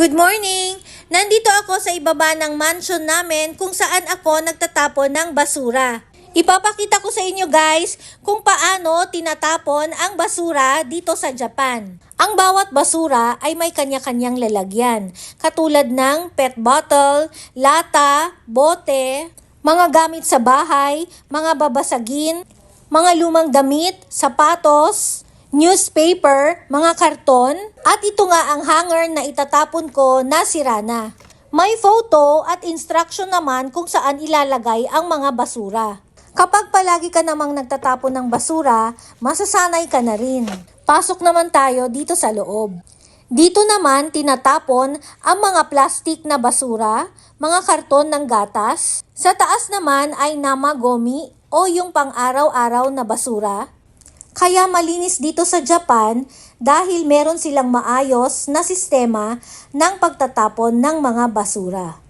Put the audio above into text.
Good morning! Nandito ako sa ibaba ng mansion namin kung saan ako nagtatapon ng basura. Ipapakita ko sa inyo guys kung paano tinatapon ang basura dito sa Japan. Ang bawat basura ay may kanya-kanyang lalagyan, katulad ng pet bottle, lata, bote, mga gamit sa bahay, mga babasagin, mga lumang damit, sapatos, newspaper, mga karton, at ito nga ang hanger na itatapon ko na sira na. May photo at instruction naman kung saan ilalagay ang mga basura. Kapag palagi ka namang nagtatapon ng basura, masasanay ka na rin. Pasok naman tayo dito sa loob. Dito naman tinatapon ang mga plastik na basura, mga karton ng gatas. Sa taas naman ay namagomi o yung pang-araw-araw na basura. Kaya malinis dito sa Japan dahil meron silang maayos na sistema ng pagtatapon ng mga basura.